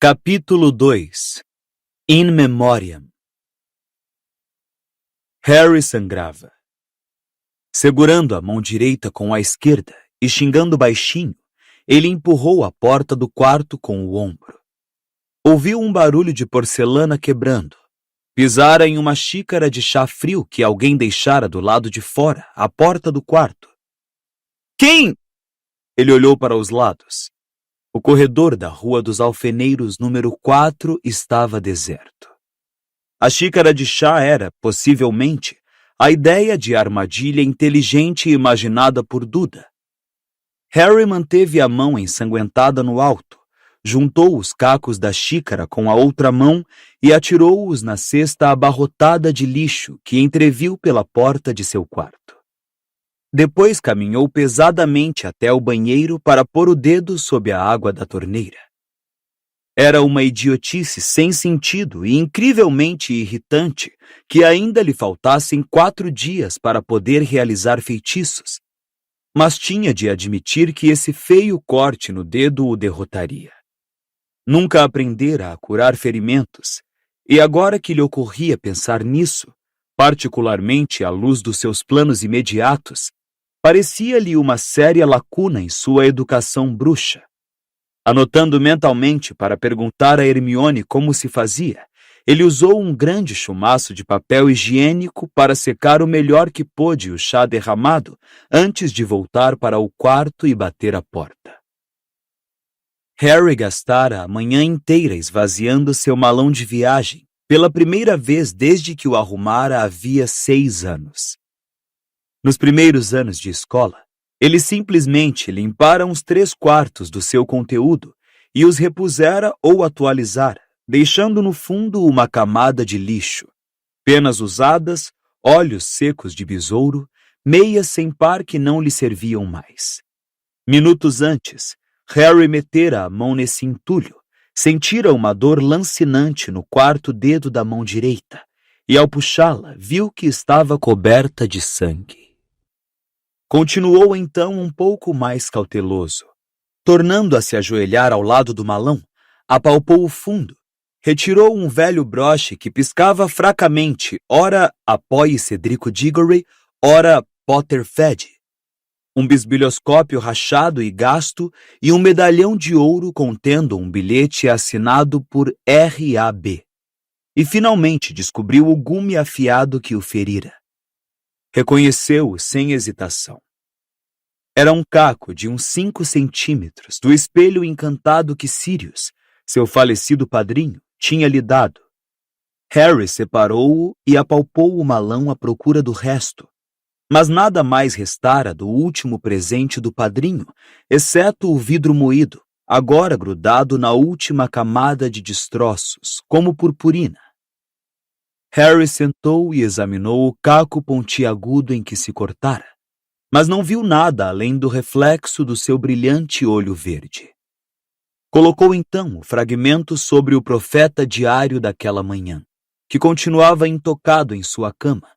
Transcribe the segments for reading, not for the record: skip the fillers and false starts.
Capítulo 2 In Memoriam. Harry sangrava. Segurando a mão direita com a esquerda e xingando baixinho, ele empurrou a porta do quarto com o ombro. Ouviu um barulho de porcelana quebrando. Pisara em uma xícara de chá frio que alguém deixara do lado de fora, à porta do quarto. Quem? Ele olhou para os lados. O corredor da Rua dos Alfeneiros número 4 estava deserto. A xícara de chá era, possivelmente, a ideia de armadilha inteligente imaginada por Duda. Harry manteve a mão ensanguentada no alto, juntou os cacos da xícara com a outra mão e atirou-os na cesta abarrotada de lixo que entreviu pela porta de seu quarto. Depois caminhou pesadamente até o banheiro para pôr o dedo sob a água da torneira. Era uma idiotice sem sentido e incrivelmente irritante que ainda lhe faltassem 4 dias para poder realizar feitiços, mas tinha de admitir que esse feio corte no dedo o derrotaria. Nunca aprendera a curar ferimentos, e agora que lhe ocorria pensar nisso, particularmente à luz dos seus planos imediatos, parecia-lhe uma séria lacuna em sua educação bruxa. Anotando mentalmente para perguntar a Hermione como se fazia, ele usou um grande chumaço de papel higiênico para secar o melhor que pôde o chá derramado antes de voltar para o quarto e bater a porta. Harry gastara a manhã inteira esvaziando seu malão de viagem, pela primeira vez desde que o arrumara havia 6 anos. Nos primeiros anos de escola, ele simplesmente limpara uns 3/4 do seu conteúdo e os repusera ou atualizara, deixando no fundo uma camada de lixo, penas usadas, olhos secos de besouro, meias sem par que não lhe serviam mais. Minutos antes, Harry metera a mão nesse entulho, sentira uma dor lancinante no 4º dedo da mão direita, e ao puxá-la, viu que estava coberta de sangue. Continuou então um pouco mais cauteloso. Tornando a se ajoelhar ao lado do malão, apalpou o fundo, retirou um velho broche que piscava fracamente, ora apoie Cedrico Diggory, ora Potter Fed, um bisbilhoscópio rachado e gasto e um medalhão de ouro contendo um bilhete assinado por R.A.B. E finalmente descobriu o gume afiado que o ferira. Reconheceu-o sem hesitação. Era um caco de uns 5 centímetros do espelho encantado que Sirius, seu falecido padrinho, tinha lhe dado. Harry separou-o e apalpou o malão à procura do resto, mas nada mais restara do último presente do padrinho, exceto o vidro moído, agora grudado na última camada de destroços, como purpurina. Harry sentou e examinou o caco pontiagudo em que se cortara, mas não viu nada além do reflexo do seu brilhante olho verde. Colocou então o fragmento sobre o profeta diário daquela manhã, que continuava intocado em sua cama,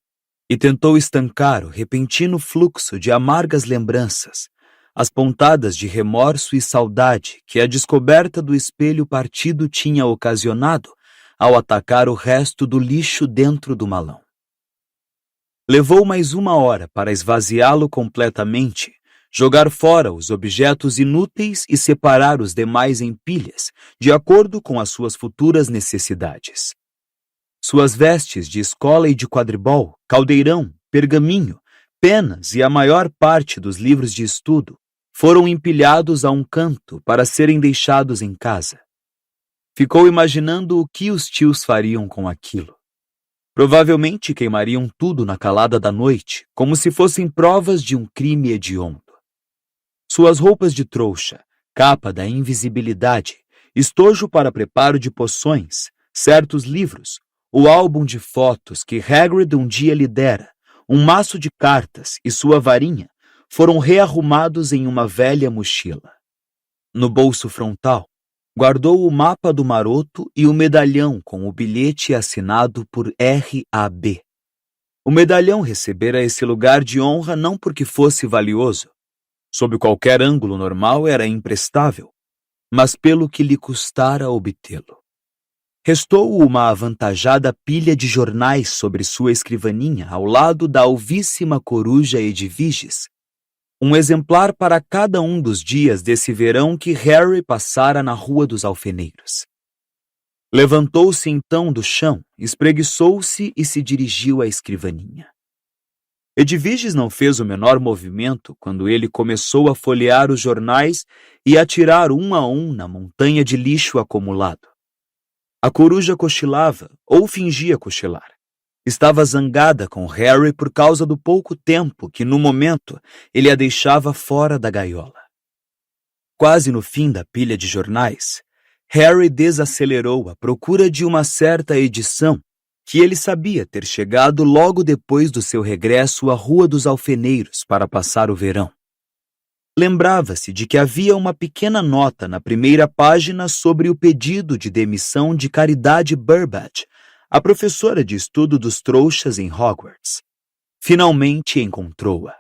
e tentou estancar o repentino fluxo de amargas lembranças, as pontadas de remorso e saudade que a descoberta do espelho partido tinha ocasionado ao atacar o resto do lixo dentro do malão. Levou mais 1 hora para esvaziá-lo completamente, jogar fora os objetos inúteis e separar os demais em pilhas, de acordo com as suas futuras necessidades. Suas vestes de escola e de quadribol, caldeirão, pergaminho, penas e a maior parte dos livros de estudo foram empilhados a um canto para serem deixados em casa. Ficou imaginando o que os tios fariam com aquilo. Provavelmente queimariam tudo na calada da noite, como se fossem provas de um crime hediondo. Suas roupas de trouxa, capa da invisibilidade, estojo para preparo de poções, certos livros, o álbum de fotos que Hagrid um dia lhe dera, um maço de cartas e sua varinha foram rearrumados em uma velha mochila. No bolso frontal, guardou o mapa do maroto e o medalhão com o bilhete assinado por R.A.B. O medalhão recebera esse lugar de honra não porque fosse valioso. Sob qualquer ângulo normal era imprestável. mas pelo que lhe custara obtê-lo. Restou uma avantajada pilha de jornais sobre sua escrivaninha ao lado da alvíssima coruja Edviges, um exemplar para cada um dos dias desse verão que Harry passara na Rua dos Alfeneiros. Levantou-se então do chão, espreguiçou-se e se dirigiu à escrivaninha. Edviges não fez o menor movimento quando ele começou a folhear os jornais e a tirar um a um na montanha de lixo acumulado. A coruja cochilava, ou fingia cochilar. Estava zangada com Harry por causa do pouco tempo que, no momento, ele a deixava fora da gaiola. Quase no fim da pilha de jornais, Harry desacelerou à procura de uma certa edição que ele sabia ter chegado logo depois do seu regresso à Rua dos Alfeneiros para passar o verão. Lembrava-se de que havia uma pequena nota na primeira página sobre o pedido de demissão de Caridade Burbage, a professora de estudo dos trouxas em Hogwarts. Finalmente encontrou-a.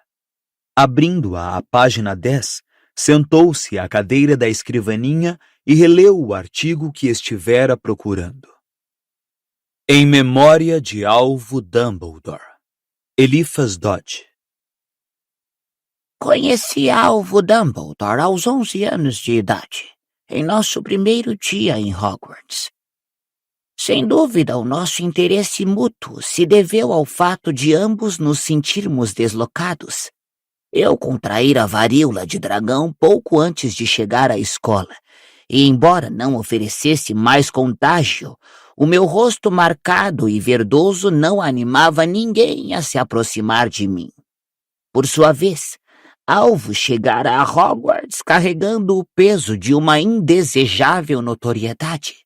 Abrindo-a à página 10, sentou-se à cadeira da escrivaninha e releu o artigo que estivera procurando. Em memória de Alvo Dumbledore, Eliphas Dodge. Conheci Alvo Dumbledore aos 11 anos de idade, em nosso primeiro dia em Hogwarts. Sem dúvida, o nosso interesse mútuo se deveu ao fato de ambos nos sentirmos deslocados. Eu contraíra a varíola de dragão pouco antes de chegar à escola, e embora não oferecesse mais contágio, o meu rosto marcado e verdoso não animava ninguém a se aproximar de mim. Por sua vez, Alvo chegara a Hogwarts carregando o peso de uma indesejável notoriedade.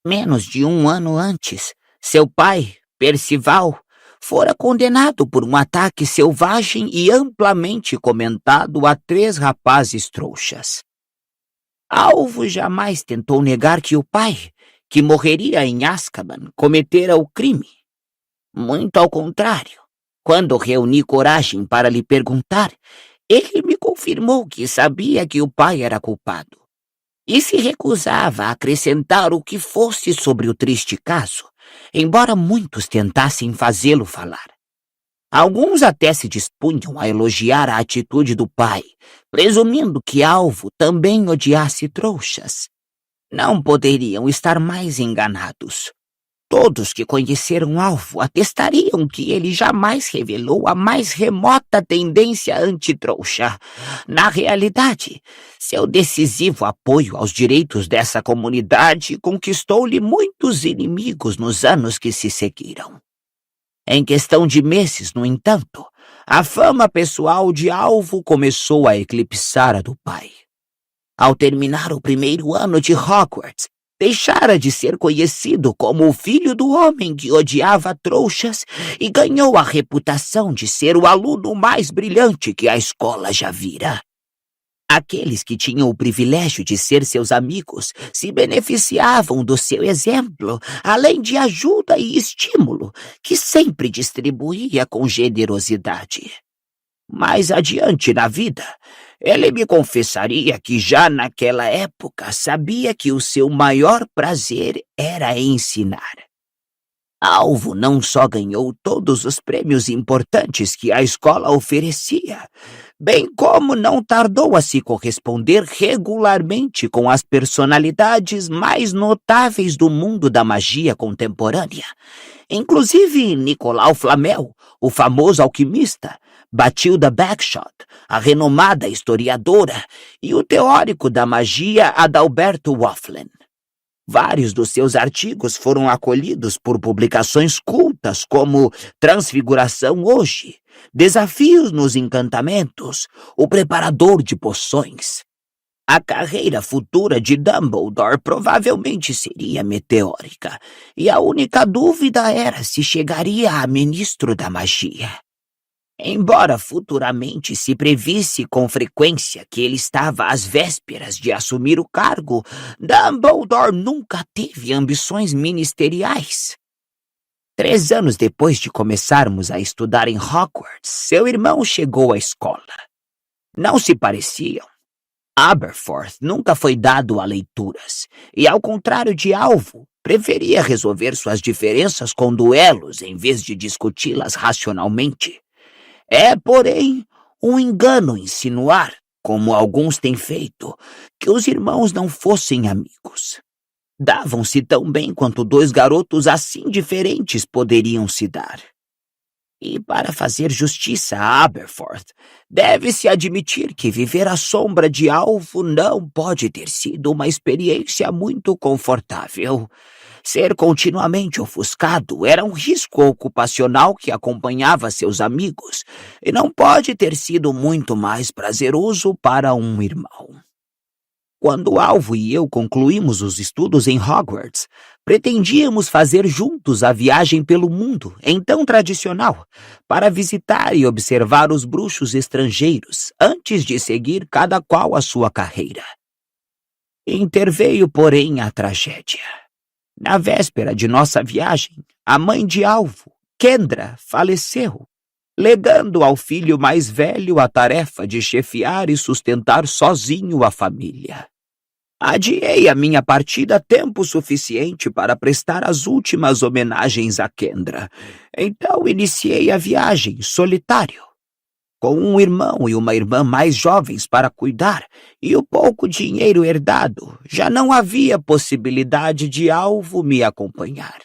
Menos de um ano antes, seu pai, Percival, fora condenado por um ataque selvagem e amplamente comentado a 3 rapazes trouxas. Alvo jamais tentou negar que o pai, que morreria em Azkaban, cometera o crime. Muito ao contrário, quando reuni coragem para lhe perguntar, ele me confirmou que sabia que o pai era culpado e se recusava a acrescentar o que fosse sobre o triste caso, embora muitos tentassem fazê-lo falar. Alguns até se dispunham a elogiar a atitude do pai, presumindo que Alvo também odiasse trouxas. Não poderiam estar mais enganados. Todos que conheceram Alvo atestariam que ele jamais revelou a mais remota tendência antitrouxa. Na realidade, seu decisivo apoio aos direitos dessa comunidade conquistou-lhe muitos inimigos nos anos que se seguiram. Em questão de meses, no entanto, a fama pessoal de Alvo começou a eclipsar a do pai. Ao terminar o primeiro ano de Hogwarts, deixara de ser conhecido como o filho do homem que odiava trouxas e ganhou a reputação de ser o aluno mais brilhante que a escola já vira. Aqueles que tinham o privilégio de ser seus amigos se beneficiavam do seu exemplo, além de ajuda e estímulo, que sempre distribuía com generosidade. Mais adiante na vida, ele me confessaria que já naquela época sabia que o seu maior prazer era ensinar. Alvo não só ganhou todos os prêmios importantes que a escola oferecia, bem como não tardou a se corresponder regularmente com as personalidades mais notáveis do mundo da magia contemporânea, inclusive Nicolau Flamel, o famoso alquimista, Bathilda Bagshot, a renomada historiadora, e o teórico da magia Adalberto Wafflen. Vários dos seus artigos foram acolhidos por publicações cultas como Transfiguração Hoje, Desafios nos Encantamentos, O Preparador de Poções. A carreira futura de Dumbledore provavelmente seria meteórica, e a única dúvida era se chegaria a ministro da magia. Embora futuramente se previsse com frequência que ele estava às vésperas de assumir o cargo, Dumbledore nunca teve ambições ministeriais. 3 anos depois de começarmos a estudar em Hogwarts, seu irmão chegou à escola. Não se pareciam. Aberforth nunca foi dado a leituras, e ao contrário de Alvo, preferia resolver suas diferenças com duelos em vez de discuti-las racionalmente. É, porém, um engano insinuar, como alguns têm feito, que os irmãos não fossem amigos. Davam-se tão bem quanto dois garotos assim diferentes poderiam se dar. E para fazer justiça a Aberforth, deve-se admitir que viver à sombra de Alvo não pode ter sido uma experiência muito confortável. Ser continuamente ofuscado era um risco ocupacional que acompanhava seus amigos, e não pode ter sido muito mais prazeroso para um irmão. Quando Alvo e eu concluímos os estudos em Hogwarts, pretendíamos fazer juntos a viagem pelo mundo, então tradicional, para visitar e observar os bruxos estrangeiros, antes de seguir cada qual a sua carreira. Interveio, porém, a tragédia. Na véspera de nossa viagem, a mãe de Alvo, Kendra, faleceu, legando ao filho mais velho a tarefa de chefiar e sustentar sozinho a família. Adiei a minha partida tempo suficiente para prestar as últimas homenagens a Kendra. Então iniciei a viagem solitário. Com um irmão e uma irmã mais jovens para cuidar e o pouco dinheiro herdado, já não havia possibilidade de Alvo me acompanhar.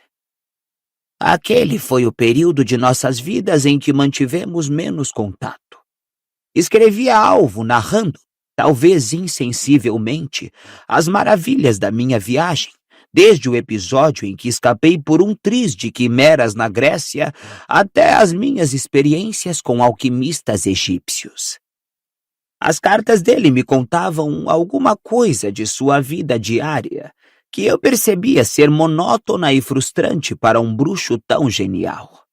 Aquele foi o período de nossas vidas em que mantivemos menos contato. Escrevi a Alvo narrando, talvez insensivelmente, as maravilhas da minha viagem, desde o episódio em que escapei por um triz de quimeras na Grécia até as minhas experiências com alquimistas egípcios. As cartas dele me contavam alguma coisa de sua vida diária, que eu percebia ser monótona e frustrante para um bruxo tão genial.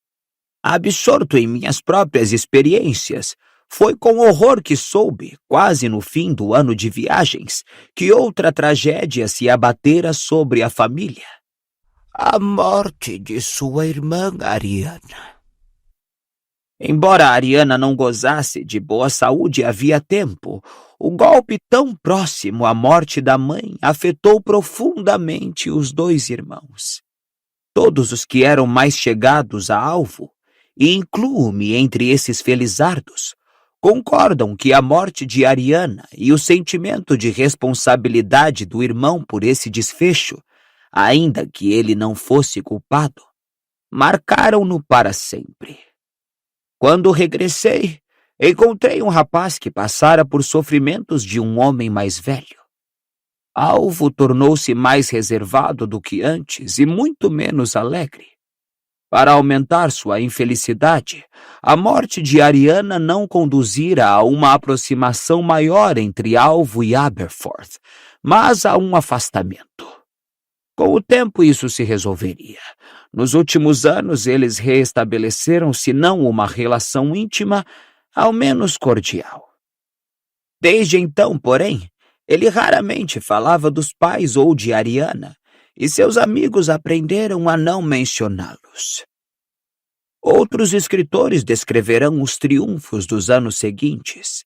Absorto em minhas próprias experiências, foi com horror que soube, quase no fim do ano de viagens, que outra tragédia se abatera sobre a família. A morte de sua irmã Ariana. Embora Ariana não gozasse de boa saúde havia tempo, o golpe tão próximo à morte da mãe afetou profundamente os dois irmãos. Todos os que eram mais chegados a Alvo, e incluo-me entre esses felizardos, concordam que a morte de Ariana e o sentimento de responsabilidade do irmão por esse desfecho, ainda que ele não fosse culpado, marcaram-no para sempre. Quando regressei, encontrei um rapaz que passara por sofrimentos de um homem mais velho. Alvo tornou-se mais reservado do que antes e muito menos alegre. Para aumentar sua infelicidade, a morte de Ariana não conduzira a uma aproximação maior entre Alvo e Aberforth, mas a um afastamento. Com o tempo isso se resolveria. Nos últimos anos eles reestabeleceram, se não uma relação íntima, ao menos cordial. Desde então, porém, ele raramente falava dos pais ou de Ariana, e seus amigos aprenderam a não mencioná-los. Outros escritores descreverão os triunfos dos anos seguintes.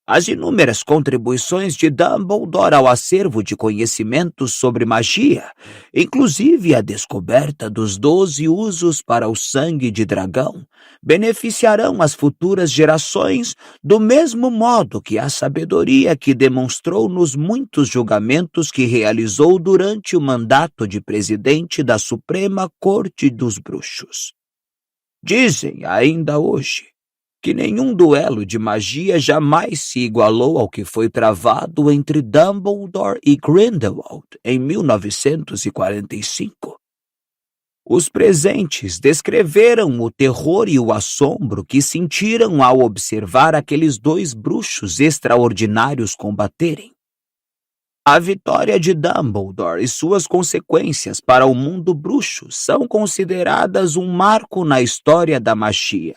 As inúmeras contribuições de Dumbledore ao acervo de conhecimentos sobre magia, inclusive a descoberta dos 12 usos para o sangue de dragão, beneficiarão as futuras gerações do mesmo modo que a sabedoria que demonstrou nos muitos julgamentos que realizou durante o mandato de presidente da Suprema Corte dos Bruxos. Dizem, ainda hoje, que nenhum duelo de magia jamais se igualou ao que foi travado entre Dumbledore e Grindelwald em 1945. Os presentes descreveram o terror e o assombro que sentiram ao observar aqueles dois bruxos extraordinários combaterem. A vitória de Dumbledore e suas consequências para o mundo bruxo são consideradas um marco na história da magia,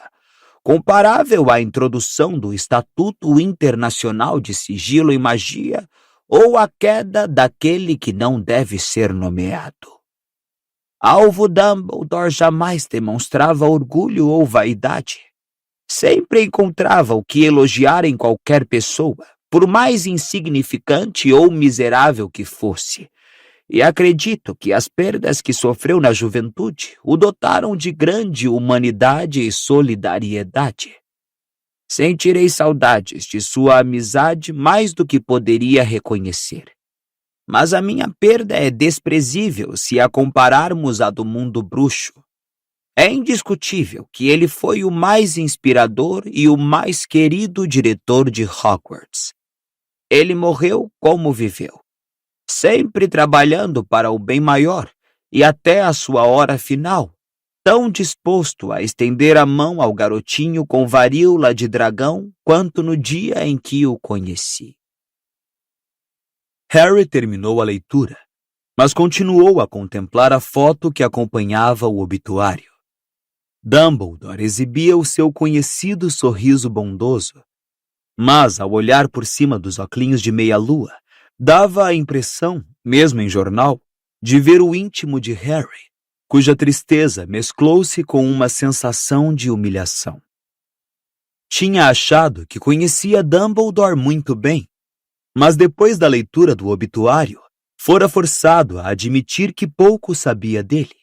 comparável à introdução do Estatuto Internacional de Sigilo e Magia ou à queda daquele que não deve ser nomeado. Alvo Dumbledore jamais demonstrava orgulho ou vaidade. Sempre encontrava o que elogiar em qualquer pessoa, por mais insignificante ou miserável que fosse. E acredito que as perdas que sofreu na juventude o dotaram de grande humanidade e solidariedade. Sentirei saudades de sua amizade mais do que poderia reconhecer. Mas a minha perda é desprezível se a compararmos à do mundo bruxo. É indiscutível que ele foi o mais inspirador e o mais querido diretor de Hogwarts. Ele morreu como viveu, sempre trabalhando para o bem maior e até a sua hora final, tão disposto a estender a mão ao garotinho com varíola de dragão quanto no dia em que o conheci. Harry terminou a leitura, mas continuou a contemplar a foto que acompanhava o obituário. Dumbledore exibia o seu conhecido sorriso bondoso, mas ao olhar por cima dos óculos de meia-lua, dava a impressão, mesmo em jornal, de ver o íntimo de Harry, cuja tristeza mesclou-se com uma sensação de humilhação. Tinha achado que conhecia Dumbledore muito bem, mas depois da leitura do obituário, fora forçado a admitir que pouco sabia dele.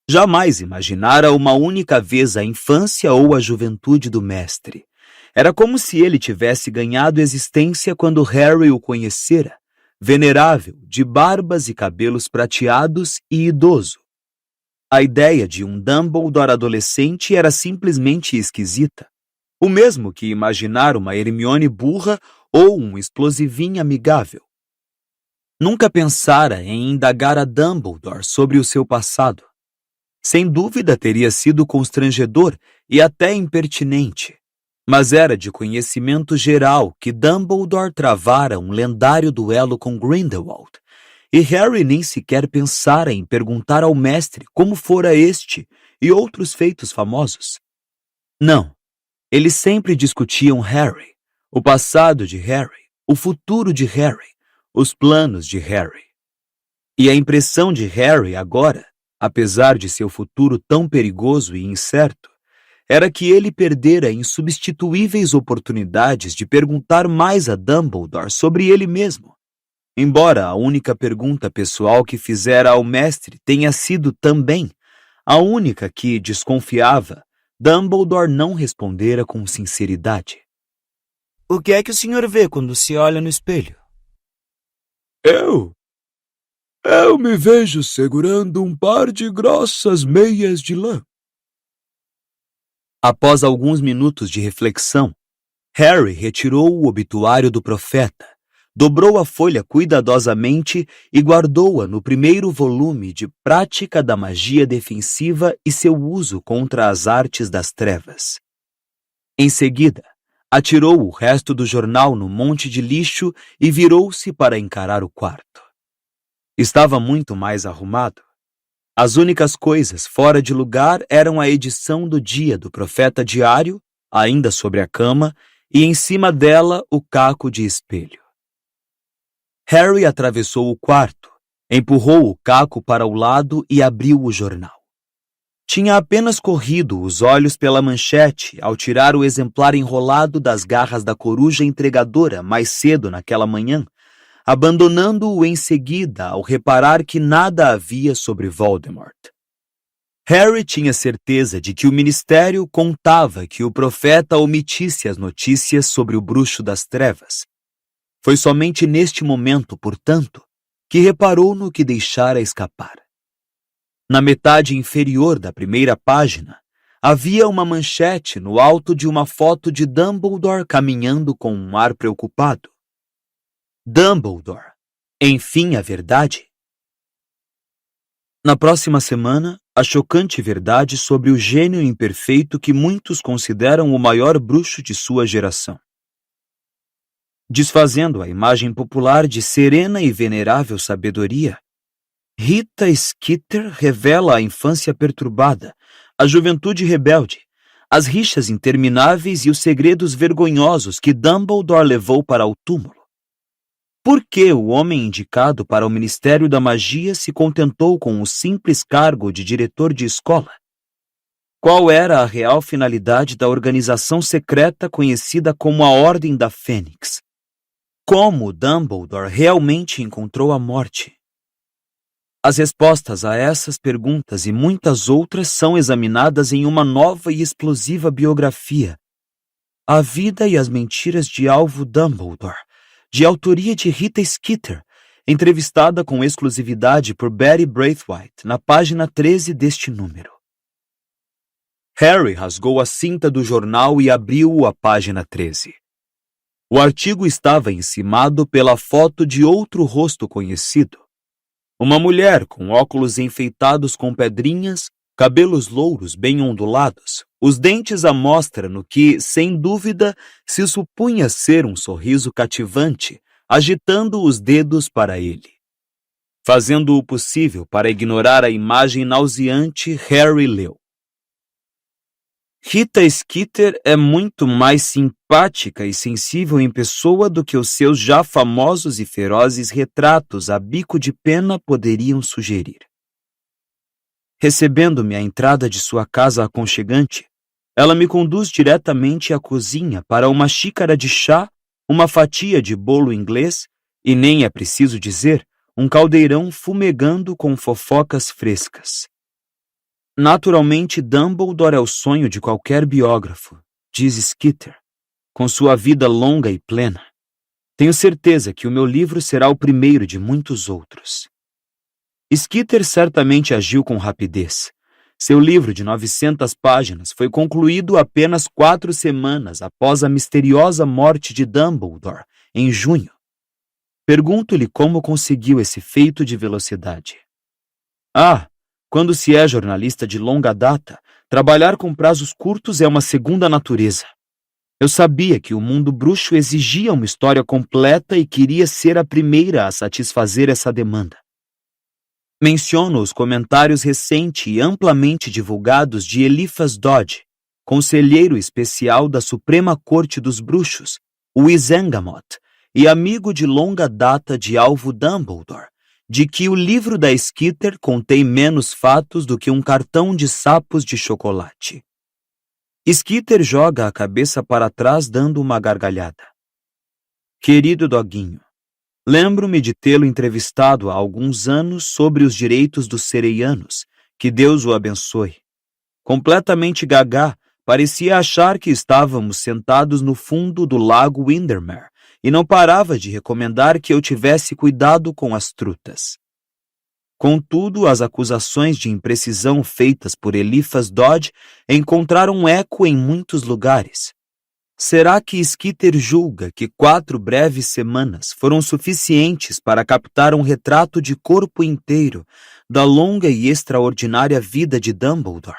Jamais imaginara uma única vez a infância ou a juventude do mestre. Era como se ele tivesse ganhado existência quando Harry o conhecera, venerável, de barbas e cabelos prateados e idoso. A ideia de um Dumbledore adolescente era simplesmente esquisita. O mesmo que imaginar uma Hermione burra ou um explosivinho amigável. Nunca pensara em indagar a Dumbledore sobre o seu passado. Sem dúvida teria sido constrangedor e até impertinente, mas era de conhecimento geral que Dumbledore travara um lendário duelo com Grindelwald, e Harry nem sequer pensara em perguntar ao mestre como fora este e outros feitos famosos. Não, eles sempre discutiam Harry, o passado de Harry, o futuro de Harry, os planos de Harry. E a impressão de Harry agora, apesar de seu futuro tão perigoso e incerto, era que ele perdera insubstituíveis oportunidades de perguntar mais a Dumbledore sobre ele mesmo, embora a única pergunta pessoal que fizera ao mestre tenha sido também a única que, desconfiava, Dumbledore não respondera com sinceridade. O que é que o senhor vê quando se olha no espelho? Eu me vejo segurando um par de grossas meias de lã. Após alguns minutos de reflexão, Harry retirou o obituário do profeta, dobrou a folha cuidadosamente e guardou-a no primeiro volume de Prática da Magia Defensiva e seu uso contra as artes das trevas. Em seguida, atirou o resto do jornal no monte de lixo e virou-se para encarar o quarto. Estava muito mais arrumado. As únicas coisas fora de lugar eram a edição do dia do Profeta Diário, ainda sobre a cama, e em cima dela o caco de espelho. Harry atravessou o quarto, empurrou o caco para o lado e abriu o jornal. Tinha apenas corrido os olhos pela manchete ao tirar o exemplar enrolado das garras da coruja entregadora mais cedo naquela manhã, abandonando-o em seguida ao reparar que nada havia sobre Voldemort. Harry tinha certeza de que o ministério contava que o profeta omitisse as notícias sobre o bruxo das trevas. Foi somente neste momento, portanto, que reparou no que deixara escapar. Na metade inferior da primeira página, havia uma manchete no alto de uma foto de Dumbledore caminhando com um ar preocupado. Dumbledore, enfim a verdade? Na próxima semana, a chocante verdade sobre o gênio imperfeito que muitos consideram o maior bruxo de sua geração. Desfazendo a imagem popular de serena e venerável sabedoria, Rita Skeeter revela a infância perturbada, a juventude rebelde, as rixas intermináveis e os segredos vergonhosos que Dumbledore levou para o túmulo. Por que o homem indicado para o Ministério da Magia se contentou com o simples cargo de diretor de escola? Qual era a real finalidade da organização secreta conhecida como a Ordem da Fênix? Como Dumbledore realmente encontrou a morte? As respostas a essas perguntas e muitas outras são examinadas em uma nova e explosiva biografia, A Vida e as Mentiras de Alvo Dumbledore, de autoria de Rita Skeeter, entrevistada com exclusividade por Betty Braithwaite na página 13 deste número. Harry rasgou a cinta do jornal e abriu-o à página 13. O artigo estava encimado pela foto de outro rosto conhecido. Uma mulher com óculos enfeitados com pedrinhas, cabelos louros bem ondulados, os dentes à mostra no que, sem dúvida, se supunha ser um sorriso cativante, agitando os dedos para ele. Fazendo o possível para ignorar a imagem nauseante, Harry leu. Rita Skeeter é muito mais simpática e sensível em pessoa do que os seus já famosos e ferozes retratos a bico de pena poderiam sugerir. Recebendo-me à entrada de sua casa aconchegante, ela me conduz diretamente à cozinha para uma xícara de chá, uma fatia de bolo inglês e, nem é preciso dizer, um caldeirão fumegando com fofocas frescas. Naturalmente, Dumbledore é o sonho de qualquer biógrafo, diz Skeeter, com sua vida longa e plena. Tenho certeza que o meu livro será o primeiro de muitos outros. Skeeter certamente agiu com rapidez. Seu livro de 900 páginas foi concluído apenas 4 semanas após a misteriosa morte de Dumbledore, em junho. Pergunto-lhe como conseguiu esse feito de velocidade. Quando se é jornalista de longa data, trabalhar com prazos curtos é uma segunda natureza. Eu sabia que o mundo bruxo exigia uma história completa e queria ser a primeira a satisfazer essa demanda. Menciono os comentários recentes e amplamente divulgados de Eliphas Dodge, conselheiro especial da Suprema Corte dos Bruxos, Wizengamot, e amigo de longa data de Alvo Dumbledore, de que o livro da Skeeter contém menos fatos do que um cartão de sapos de chocolate. Skeeter joga a cabeça para trás dando uma gargalhada. Querido doguinho, lembro-me de tê-lo entrevistado há alguns anos sobre os direitos dos sereianos, que Deus o abençoe. Completamente gagá, parecia achar que estávamos sentados no fundo do lago Windermere, e não parava de recomendar que eu tivesse cuidado com as trutas. Contudo, as acusações de imprecisão feitas por Eliphas Dodge encontraram eco em muitos lugares. Será que Skeeter julga que 4 breves semanas foram suficientes para captar um retrato de corpo inteiro da longa e extraordinária vida de Dumbledore?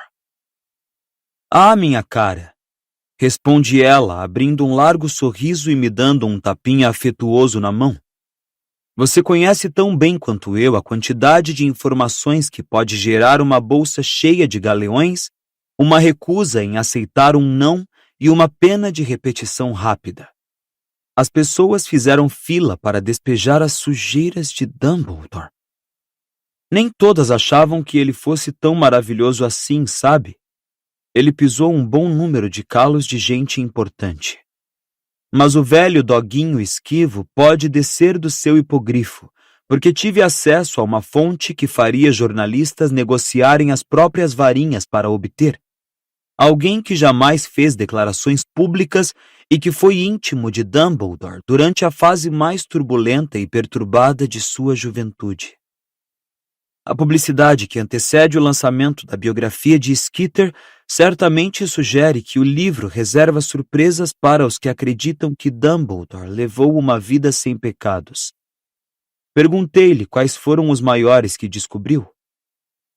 Minha cara, responde ela, abrindo um largo sorriso e me dando um tapinha afetuoso na mão. Você conhece tão bem quanto eu a quantidade de informações que pode gerar uma bolsa cheia de galeões, uma recusa em aceitar um não e uma pena de repetição rápida. As pessoas fizeram fila para despejar as sujeiras de Dumbledore. Nem todas achavam que ele fosse tão maravilhoso assim, sabe? Ele pisou um bom número de calos de gente importante. Mas o velho doguinho esquivo pode descer do seu hipogrifo, porque tive acesso a uma fonte que faria jornalistas negociarem as próprias varinhas para obter. Alguém que jamais fez declarações públicas e que foi íntimo de Dumbledore durante a fase mais turbulenta e perturbada de sua juventude. A publicidade que antecede o lançamento da biografia de Skeeter certamente sugere que o livro reserva surpresas para os que acreditam que Dumbledore levou uma vida sem pecados. Perguntei-lhe quais foram os maiores que descobriu.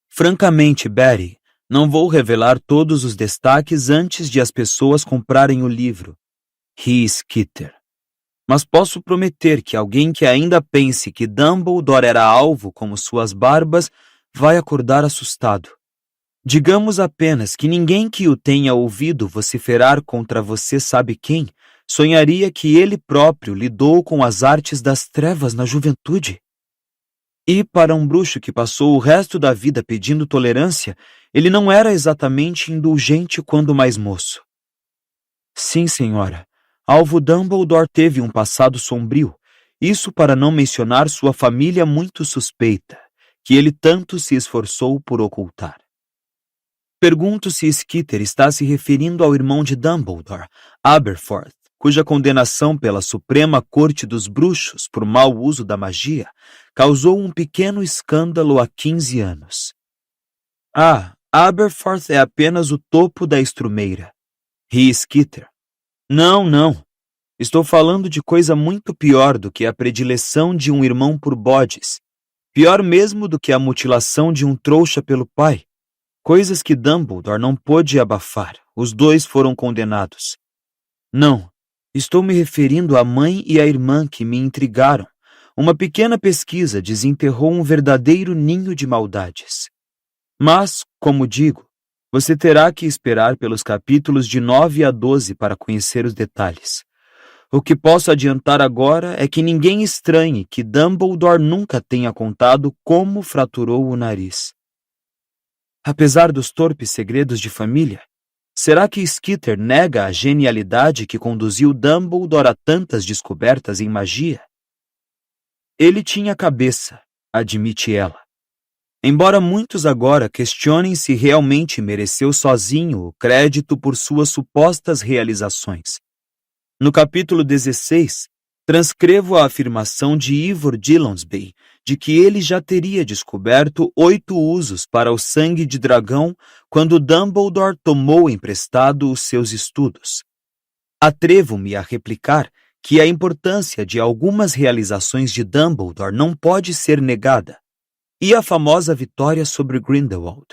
Francamente, Betty, não vou revelar todos os destaques antes de as pessoas comprarem o livro. Ri Skeeter. Mas posso prometer que alguém que ainda pense que Dumbledore era alvo como suas barbas vai acordar assustado. Digamos apenas que ninguém que o tenha ouvido vociferar contra você sabe quem sonharia que ele próprio lidou com as artes das trevas na juventude. E para um bruxo que passou o resto da vida pedindo tolerância, ele não era exatamente indulgente quando mais moço. Sim, senhora. Alvo Dumbledore teve um passado sombrio, isso para não mencionar sua família muito suspeita, que ele tanto se esforçou por ocultar. Pergunto se Skeeter está se referindo ao irmão de Dumbledore, Aberforth, cuja condenação pela Suprema Corte dos Bruxos por mau uso da magia causou um pequeno escândalo há 15 anos. Aberforth é apenas o topo da estrumeira. Ri Skeeter. Não. Estou falando de coisa muito pior do que a predileção de um irmão por bodes. Pior mesmo do que a mutilação de um trouxa pelo pai. Coisas que Dumbledore não pôde abafar. Os dois foram condenados. Não, estou me referindo à mãe e à irmã que me intrigaram. Uma pequena pesquisa desenterrou um verdadeiro ninho de maldades. Mas, como digo, você terá que esperar pelos capítulos de 9 a 12 para conhecer os detalhes. O que posso adiantar agora é que ninguém estranhe que Dumbledore nunca tenha contado como fraturou o nariz. Apesar dos torpes segredos de família, será que Skeeter nega a genialidade que conduziu Dumbledore a tantas descobertas em magia? Ele tinha cabeça, admite ela. Embora muitos agora questionem se realmente mereceu sozinho o crédito por suas supostas realizações. No capítulo 16, transcrevo a afirmação de Ivor Gillonsby de que ele já teria descoberto 8 usos para o sangue de dragão quando Dumbledore tomou emprestado os seus estudos. Atrevo-me a replicar que a importância de algumas realizações de Dumbledore não pode ser negada. E a famosa vitória sobre Grindelwald?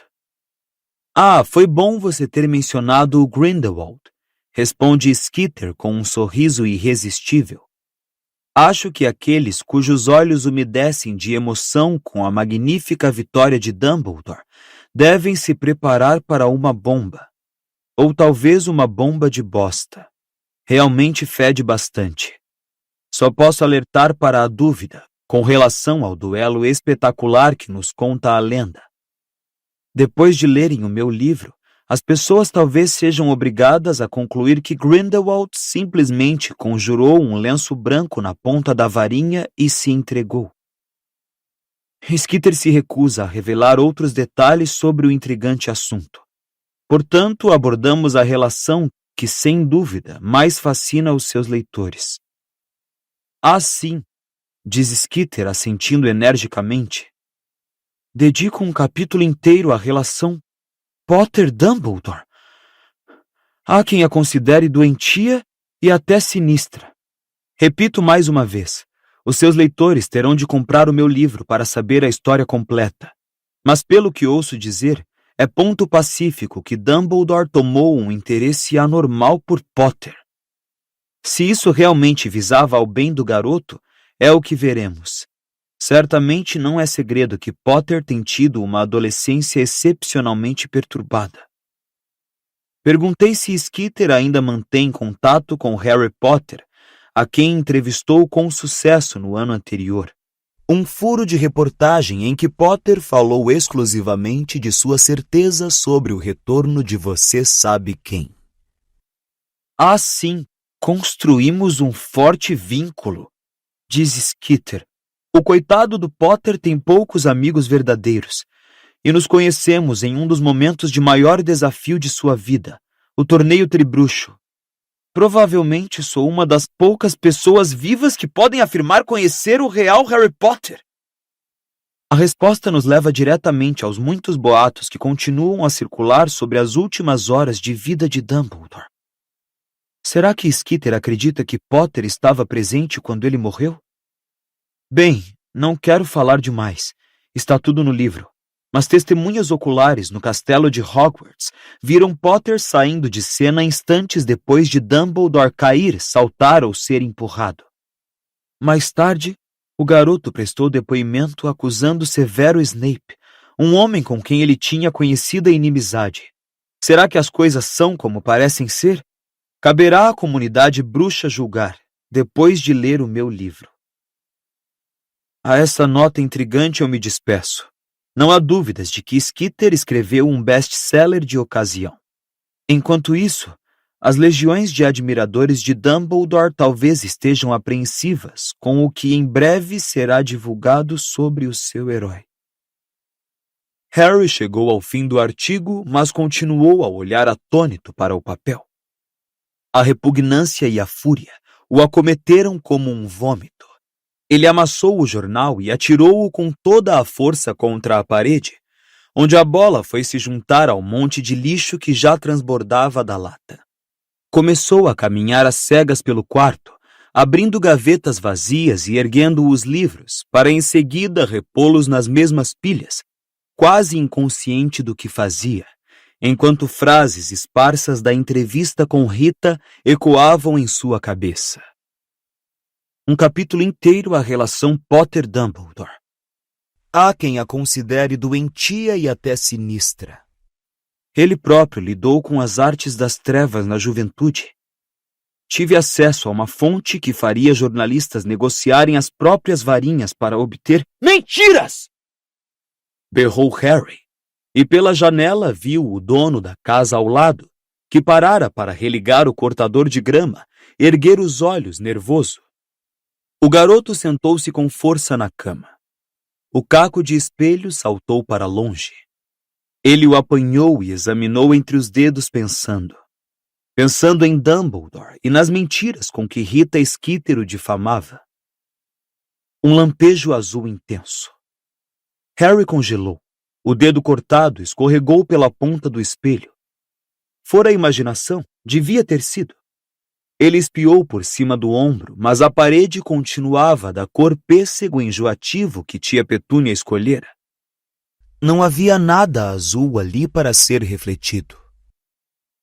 Foi bom você ter mencionado o Grindelwald, responde Skeeter com um sorriso irresistível. Acho que aqueles cujos olhos umedecem de emoção com a magnífica vitória de Dumbledore devem se preparar para uma bomba. Ou talvez uma bomba de bosta. Realmente fede bastante. Só posso alertar para a dúvida com relação ao duelo espetacular que nos conta a lenda. Depois de lerem o meu livro, as pessoas talvez sejam obrigadas a concluir que Grindelwald simplesmente conjurou um lenço branco na ponta da varinha e se entregou. Skeeter se recusa a revelar outros detalhes sobre o intrigante assunto. Portanto, abordamos a relação que, sem dúvida, mais fascina os seus leitores. Sim, diz Skeeter assentindo energicamente. Dedico um capítulo inteiro à relação Potter-Dumbledore. Há quem a considere doentia e até sinistra. Repito mais uma vez, os seus leitores terão de comprar o meu livro para saber a história completa. Mas pelo que ouço dizer, é ponto pacífico que Dumbledore tomou um interesse anormal por Potter. Se isso realmente visava ao bem do garoto, é o que veremos. Certamente não é segredo que Potter tem tido uma adolescência excepcionalmente perturbada. Perguntei se Skeeter ainda mantém contato com Harry Potter, a quem entrevistou com sucesso no ano anterior. Um furo de reportagem em que Potter falou exclusivamente de sua certeza sobre o retorno de você sabe quem. Sim, construímos um forte vínculo, diz Skeeter. O coitado do Potter tem poucos amigos verdadeiros, e nos conhecemos em um dos momentos de maior desafio de sua vida, o torneio tribruxo. Provavelmente sou uma das poucas pessoas vivas que podem afirmar conhecer o real Harry Potter. A resposta nos leva diretamente aos muitos boatos que continuam a circular sobre as últimas horas de vida de Dumbledore. Será que Skeeter acredita que Potter estava presente quando ele morreu? Bem, não quero falar demais. Está tudo no livro. Mas testemunhas oculares no castelo de Hogwarts viram Potter saindo de cena instantes depois de Dumbledore cair, saltar ou ser empurrado. Mais tarde, o garoto prestou depoimento acusando Severo Snape, um homem com quem ele tinha conhecida inimizade. Será que as coisas são como parecem ser? Caberá à comunidade bruxa julgar, depois de ler o meu livro. A essa nota intrigante eu me despeço. Não há dúvidas de que Skeeter escreveu um best-seller de ocasião. Enquanto isso, as legiões de admiradores de Dumbledore talvez estejam apreensivas com o que em breve será divulgado sobre o seu herói. Harry chegou ao fim do artigo, mas continuou a olhar atônito para o papel. A repugnância e a fúria o acometeram como um vômito. Ele amassou o jornal e atirou-o com toda a força contra a parede, onde a bola foi se juntar ao monte de lixo que já transbordava da lata. Começou a caminhar às cegas pelo quarto, abrindo gavetas vazias e erguendo os livros, para em seguida repô-los nas mesmas pilhas, quase inconsciente do que fazia, enquanto frases esparsas da entrevista com Rita ecoavam em sua cabeça. Um capítulo inteiro à relação Potter-Dumbledore. Há quem a considere doentia e até sinistra. Ele próprio lidou com as artes das trevas na juventude. Tive acesso a uma fonte que faria jornalistas negociarem as próprias varinhas para obter mentiras! Berrou Harry, e pela janela viu o dono da casa ao lado, que parara para religar o cortador de grama, erguer os olhos nervoso. O garoto sentou-se com força na cama. O caco de espelho saltou para longe. Ele o apanhou e examinou entre os dedos pensando em Dumbledore e nas mentiras com que Rita Skeeter o difamava. Um lampejo azul intenso. Harry congelou. O dedo cortado escorregou pela ponta do espelho. Fora a imaginação, devia ter sido. Ele espiou por cima do ombro, mas a parede continuava da cor pêssego enjoativo que tia Petúnia escolhera. Não havia nada azul ali para ser refletido.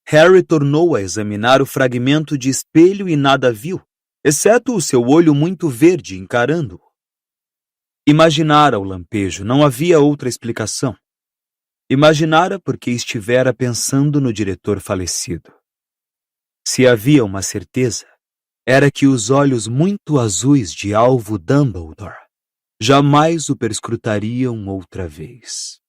Harry tornou a examinar o fragmento de espelho e nada viu, exceto o seu olho muito verde encarando-o. Imaginara o lampejo, não havia outra explicação. Imaginara porque estivera pensando no diretor falecido. Se havia uma certeza, era que os olhos muito azuis de alvo Dumbledore jamais o perscrutariam outra vez.